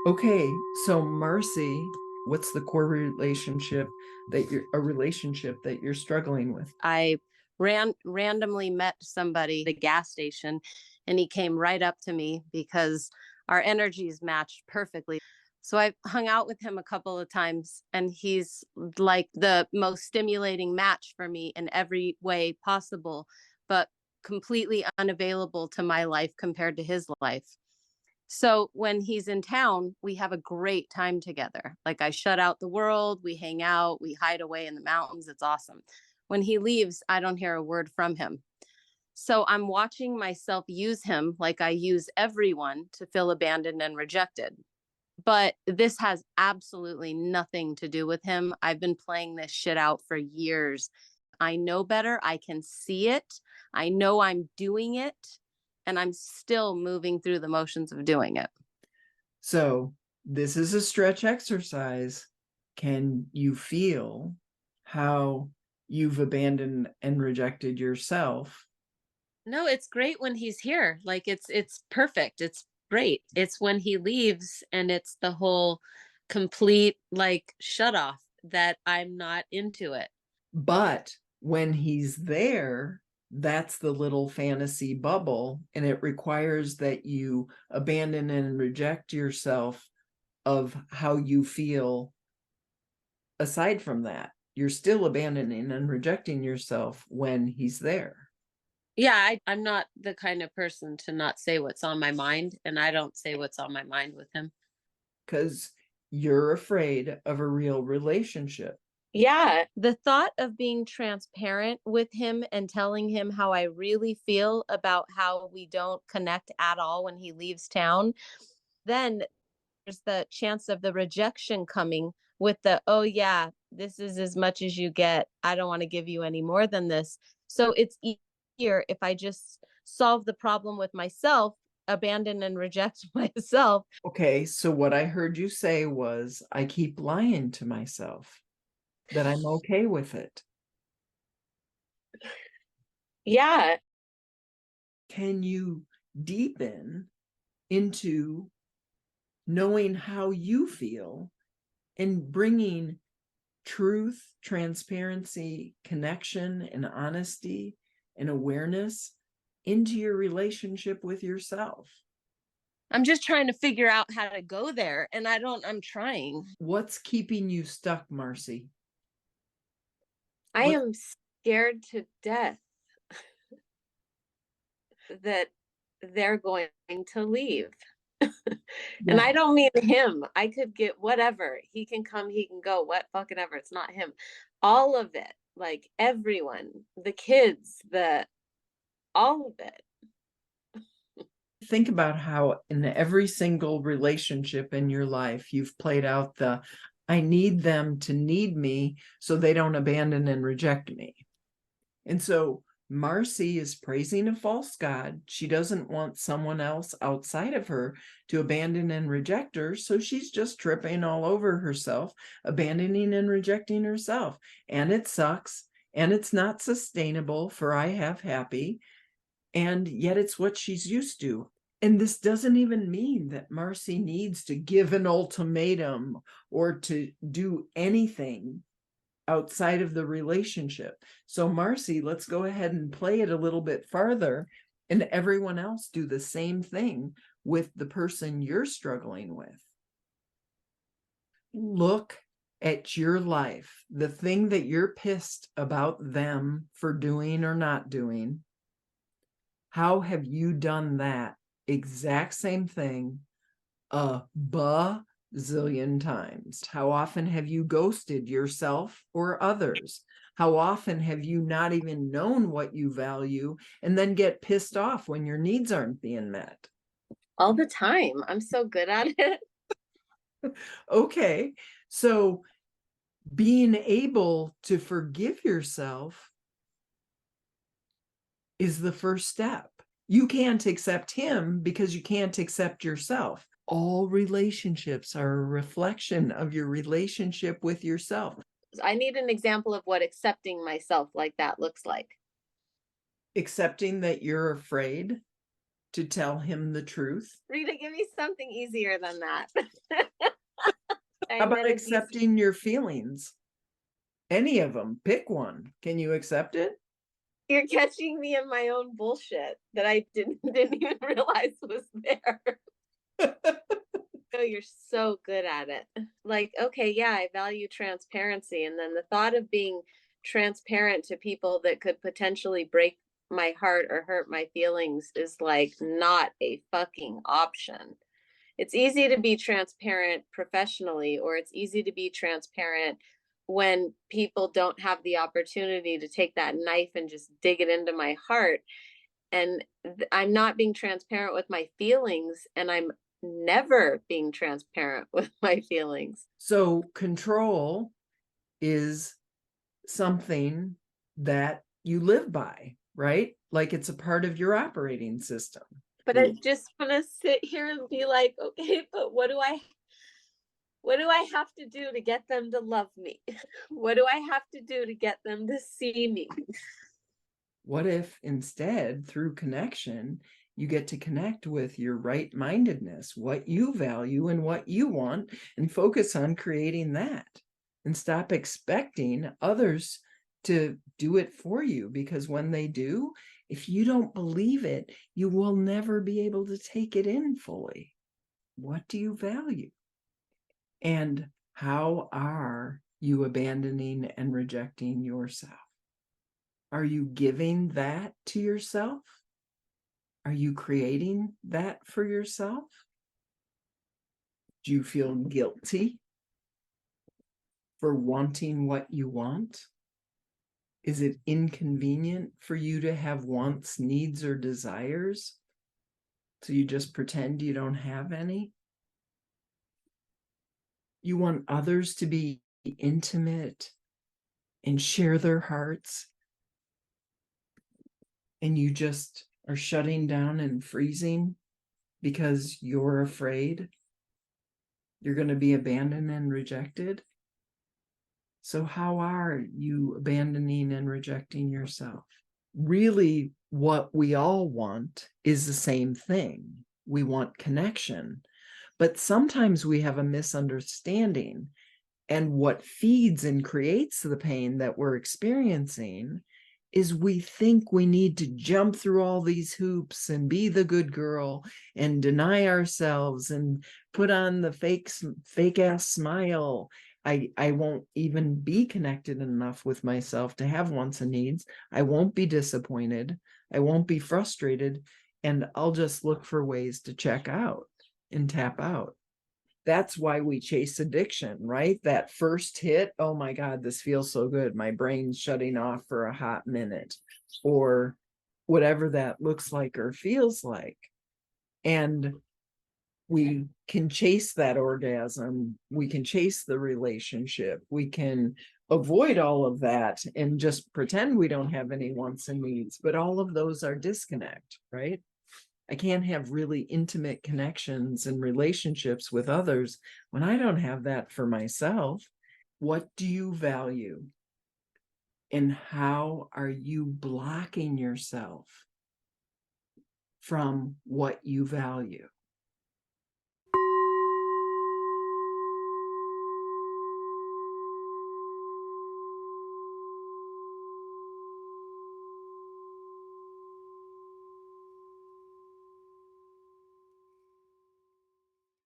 Okay, so Marcy, what's the core relationship that you're struggling with? I randomly met somebody at a gas station, and he came right up to me because our energies matched perfectly. So I hung out with him a couple of times, and he's like the most stimulating match for me in every way possible, but completely unavailable to my life compared to his life. So when he's in town, we have a great time together. Like, I shut out the world, we hang out, we hide away in the mountains. It's awesome. When he leaves, I don't hear a word from him. So I'm watching myself use him like I use everyone to feel abandoned and rejected. But this has absolutely nothing to do with him. I've been playing this shit out for years. I know better. I can see it. I know I'm doing it. And I'm still moving through the motions of doing it. So this is a stretch exercise. Can you feel how you've abandoned and rejected yourself? No, it's great when he's here. Like, it's perfect. It's great. It's when he leaves and it's the whole complete like shut off that I'm not into it. But when he's there, that's the little fantasy bubble, and it requires that you abandon and reject yourself of how you feel. Aside from that, you're still abandoning and rejecting yourself when he's there, Yeah, I'm not the kind of person to not say what's on my mind, and I don't say what's on my mind with him. because you're afraid of a real relationship. Yeah, the thought of being transparent with him and telling him how I really feel about how we don't connect at all when he leaves town, then there's the chance of the rejection coming with the, oh, yeah, this is as much as you get. I don't want to give you any more than this. So it's easier if I just solve the problem with myself, abandon and reject myself. Okay, so what I heard you say was, I keep lying to myself that I'm okay with it. Yeah. Can you deepen into knowing how you feel and bringing truth, transparency, connection, and honesty and awareness into your relationship with yourself? I'm just trying to figure out how to go there. And I'm trying. What's keeping you stuck, Marcy? I What? am scared to death that they're going to leave. And Yeah. I don't mean him. I could get whatever. He can come, he can go, what fucking ever. It's not him. All of it, like everyone, the kids, the all of it. Think about how in every single relationship in your life, you've played out the I need them to need me so they don't abandon and reject me. And so Marcy is praising a false god. She doesn't want someone else outside of her to abandon and reject her. So she's just tripping all over herself, abandoning and rejecting herself. And it sucks. And it's not sustainable for I have happy. And yet it's what she's used to. And this doesn't even mean that Marcy needs to give an ultimatum or to do anything outside of the relationship. So Marcy, let's go ahead and play it a little bit farther, and everyone else do the same thing with the person you're struggling with. Look at your life, the thing that you're pissed about them for doing or not doing. How have you done that exact same thing a bazillion times? How often have you ghosted yourself or others? How often have you not even known what you value and then get pissed off when your needs aren't being met? All the time. I'm so good at it. Okay, so being able to forgive yourself is the first step. You can't accept him because you can't accept yourself. All relationships are a reflection of your relationship with yourself. I need an example of what accepting myself like that looks like. Accepting that you're afraid to tell him the truth? Rita, give me something easier than that. How about accepting your feelings? Any of them, pick one. Can you accept it? You're catching me in my own bullshit that I didn't even realize was there. Oh, you're so good at it. Like, okay, yeah, I value transparency. And then the thought of being transparent to people that could potentially break my heart or hurt my feelings is like not a fucking option. It's easy to be transparent professionally, or it's easy to be transparent when people don't have the opportunity to take that knife and just dig it into my heart. And I'm not being transparent with my feelings, and I'm never being transparent with my feelings. So control is something that you live by, right? Like it's a part of your operating system. But I just want to sit here and be like, okay, but what do I have to do to get them to love me? What do I have to do to get them to see me? What if instead, through connection, you get to connect with your right-mindedness, what you value and what you want, and focus on creating that, and stop expecting others to do it for you, because when they do, if you don't believe it, you will never be able to take it in fully. What do you value? And how are you abandoning and rejecting yourself? Are you giving that to yourself? Are you creating that for yourself? Do you feel guilty for wanting what you want? Is it inconvenient for you to have wants, needs, or desires? So you just pretend you don't have any? You want others to be intimate and share their hearts, and you just are shutting down and freezing because you're afraid you're going to be abandoned and rejected? So how are you abandoning and rejecting yourself? Really, what we all want is the same thing. We want connection, but sometimes we have a misunderstanding, and what feeds and creates the pain that we're experiencing is we think we need to jump through all these hoops and be the good girl and deny ourselves and put on the fake ass smile. I won't even be connected enough with myself to have wants and needs. I won't be disappointed. I won't be frustrated. And I'll just look for ways to check out and tap out. That's why we chase addiction, right? That first hit, oh my God, this feels so good. My brain's shutting off for a hot minute, or whatever that looks like or feels like. And we can chase that orgasm. We can chase the relationship. We can avoid all of that and just pretend we don't have any wants and needs. But all of those are disconnect, right? I can't have really intimate connections and relationships with others when I don't have that for myself. What do you value? And how are you blocking yourself from what you value?